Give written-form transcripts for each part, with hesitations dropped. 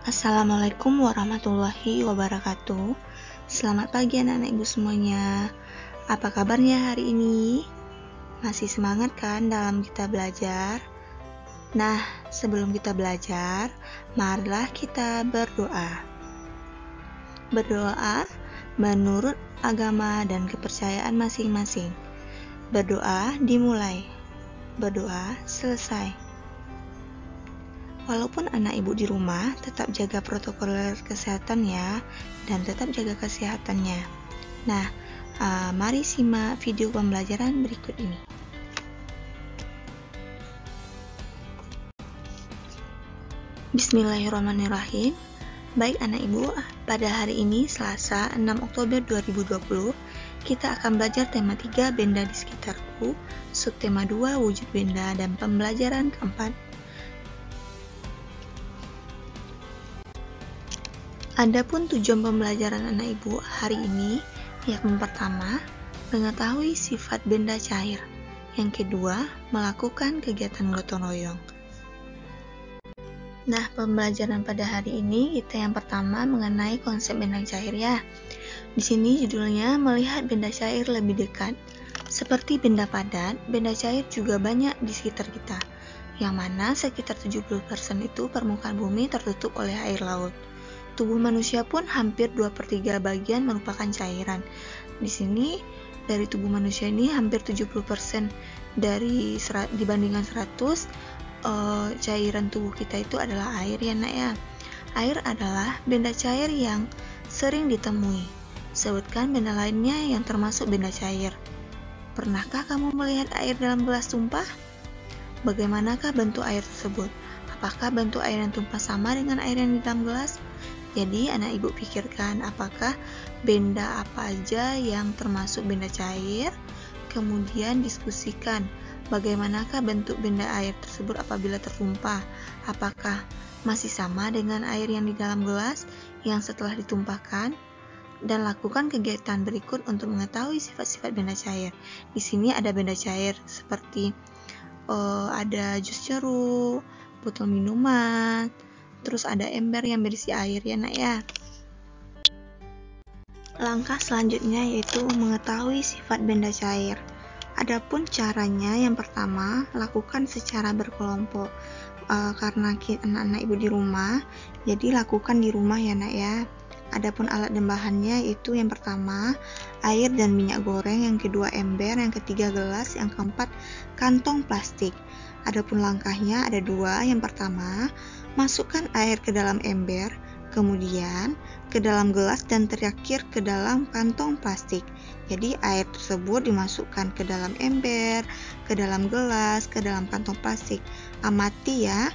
Assalamualaikum warahmatullahi wabarakatuh. Selamat pagi anak-anak ibu semuanya. Apa kabarnya hari ini? Masih semangat kan dalam kita belajar? Nah, sebelum kita belajar, marilah kita berdoa. Berdoa menurut agama dan kepercayaan masing-masing. Berdoa dimulai. Berdoa selesai. Walaupun anak ibu di rumah, tetap jaga protokol kesehatan ya, dan tetap jaga kesehatannya. Nah, mari simak video pembelajaran berikut ini. Bismillahirrahmanirrahim. Baik anak ibu, pada hari ini Selasa 6 Oktober 2020, kita akan belajar tema 3 benda di sekitarku, subtema 2 wujud benda, dan pembelajaran keempat. Adapun tujuan pembelajaran anak ibu hari ini, yang pertama, mengetahui sifat benda cair. Yang kedua, melakukan kegiatan gotong royong. Nah, pembelajaran pada hari ini kita yang pertama mengenai konsep benda cair ya. Di sini judulnya melihat benda cair lebih dekat. Seperti benda padat, benda cair juga banyak di sekitar kita, yang mana sekitar 70% itu permukaan bumi tertutup oleh air laut. Tubuh manusia pun hampir 2/3 bagian merupakan cairan. Di sini dari tubuh manusia ini hampir 70% dibandingkan 100 cairan tubuh kita itu adalah air ya nak ya. Air adalah benda cair yang sering ditemui. Sebutkan benda lainnya yang termasuk benda cair. Pernahkah kamu melihat air dalam gelas tumpah? Bagaimanakah bentuk air tersebut? Apakah bentuk air yang tumpah sama dengan air yang di dalam gelas? Jadi anak ibu pikirkan apakah benda apa aja yang termasuk benda cair, kemudian diskusikan bagaimanakah bentuk benda air tersebut apabila tertumpah, apakah masih sama dengan air yang di dalam gelas yang setelah ditumpahkan, dan lakukan kegiatan berikut untuk mengetahui sifat-sifat benda cair. Di sini ada benda cair seperti ada jus jeruk, botol minuman, terus ada ember yang berisi air ya nak ya. Langkah selanjutnya yaitu mengetahui sifat benda cair. Adapun caranya, yang pertama lakukan secara berkelompok. Karena anak-anak ibu di rumah, jadi lakukan di rumah ya nak ya. Adapun alat dan bahannya itu yang pertama air dan minyak goreng, yang kedua ember, yang ketiga gelas, yang keempat kantong plastik. Adapun langkahnya ada dua. Yang pertama, masukkan air ke dalam ember, kemudian ke dalam gelas, dan terakhir ke dalam kantong plastik. Jadi air tersebut dimasukkan ke dalam ember, ke dalam gelas, ke dalam kantong plastik. Amati ya.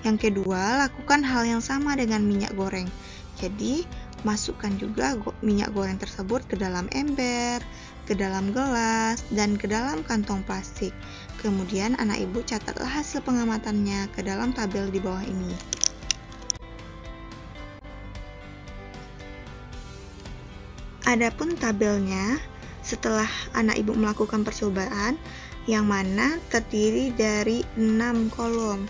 Yang kedua, lakukan hal yang sama dengan minyak goreng. Jadi masukkan juga minyak goreng tersebut ke dalam ember, ke dalam gelas, dan ke dalam kantong plastik. Kemudian anak ibu catatlah hasil pengamatannya ke dalam tabel di bawah ini. Adapun tabelnya, setelah anak ibu melakukan percobaan, yang mana terdiri dari 6 kolom.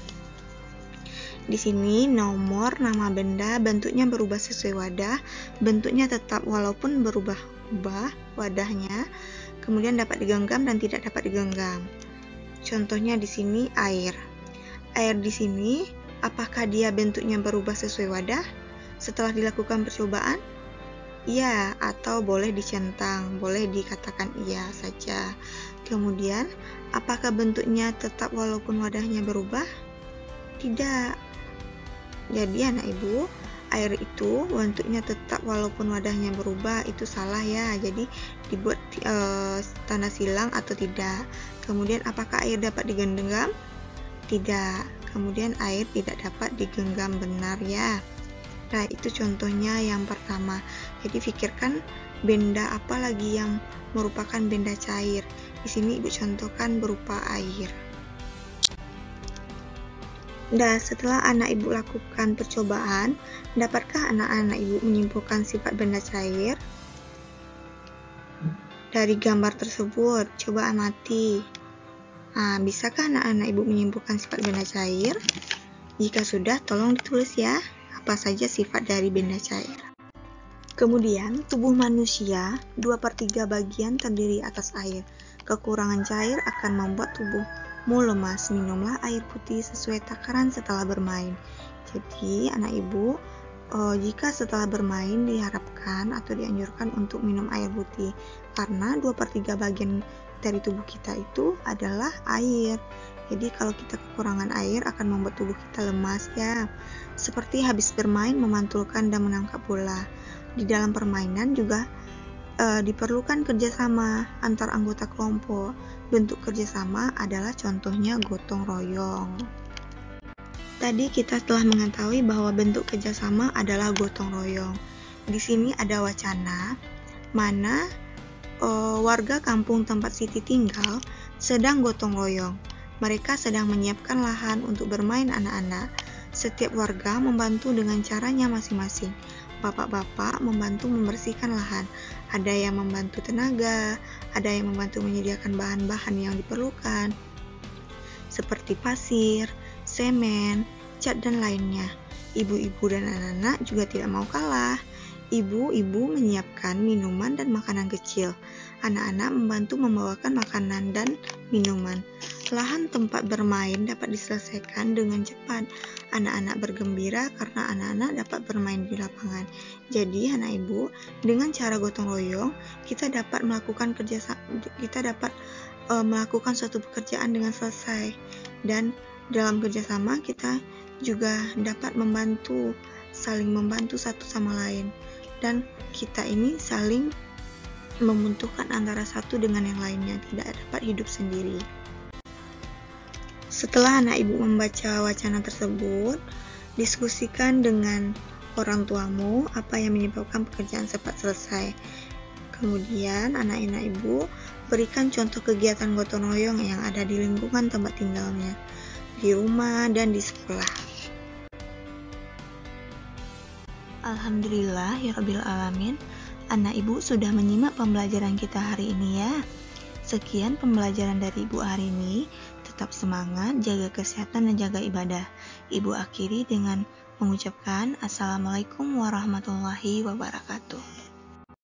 Di sini nomor, nama benda, bentuknya berubah sesuai wadah, bentuknya tetap walaupun berubah-ubah wadahnya, kemudian dapat digenggam dan tidak dapat digenggam. Contohnya di sini air. Air di sini, apakah dia bentuknya berubah sesuai wadah setelah dilakukan percobaan? Iya, atau boleh dicentang, boleh dikatakan iya saja. Kemudian, apakah bentuknya tetap walaupun wadahnya berubah? Tidak. Jadi anak ibu, air itu bentuknya tetap walaupun wadahnya berubah, itu salah ya. Jadi dibuat tanda silang atau tidak. Kemudian apakah air dapat digenggam? Tidak. Kemudian air tidak dapat digenggam, benar ya. Nah, itu contohnya yang pertama. Jadi pikirkan benda apa lagi yang merupakan benda cair. Di sini ibu contohkan berupa air. Nah, setelah anak ibu lakukan percobaan, dapatkah anak-anak ibu menyimpulkan sifat benda cair? Dari gambar tersebut, coba amati. Nah, bisakah anak-anak ibu menyimpulkan sifat benda cair? Jika sudah, tolong ditulis ya. apa saja sifat dari benda cair. Kemudian, tubuh manusia 2/3 bagian terdiri atas air. Kekurangan cair akan membuat tubuhmu lemas. Minumlah air putih sesuai takaran setelah bermain. Jadi, anak ibu, jika setelah bermain diharapkan atau dianjurkan untuk minum air putih, karena 2/3 bagian dari tubuh kita itu adalah air. Jadi kalau kita kekurangan air akan membuat tubuh kita lemas ya. Seperti habis bermain memantulkan dan menangkap bola. Di dalam permainan juga diperlukan kerjasama antar anggota kelompok. Bentuk kerjasama adalah contohnya gotong royong. Tadi kita telah mengetahui bahwa bentuk kerjasama adalah gotong royong. Di sini ada wacana mana warga kampung tempat Siti tinggal sedang gotong royong. Mereka sedang menyiapkan lahan untuk bermain anak-anak. Setiap warga membantu dengan caranya masing-masing. Bapak-bapak membantu membersihkan lahan. Ada yang membantu tenaga, ada yang membantu menyediakan bahan-bahan yang diperlukan, seperti pasir, semen, cat, dan lainnya. Ibu-ibu dan anak-anak juga tidak mau kalah. Ibu-ibu menyiapkan minuman dan makanan kecil. Anak-anak membantu membawakan makanan dan minuman. Lahan tempat bermain dapat diselesaikan dengan cepat. Anak-anak bergembira karena anak-anak dapat bermain di lapangan. Jadi, anak ibu, dengan cara gotong royong, kita dapat melakukan melakukan suatu pekerjaan dengan selesai. Dan dalam kerjasama kita juga dapat saling membantu satu sama lain. Dan kita ini saling membutuhkan antara satu dengan yang lainnya, tidak dapat hidup sendiri. Setelah anak ibu membaca wacana tersebut, diskusikan dengan orang tuamu apa yang menyebabkan pekerjaan cepat selesai. Kemudian anak-anak ibu berikan contoh kegiatan gotong royong yang ada di lingkungan tempat tinggalnya, di rumah dan di sekolah. Alhamdulillah ya Rabbil Alamin, anak ibu sudah menyimak pembelajaran kita hari ini ya. Sekian pembelajaran dari ibu hari ini. Tetap semangat, jaga kesehatan dan jaga ibadah. Ibu akhiri dengan mengucapkan Assalamualaikum warahmatullahi wabarakatuh.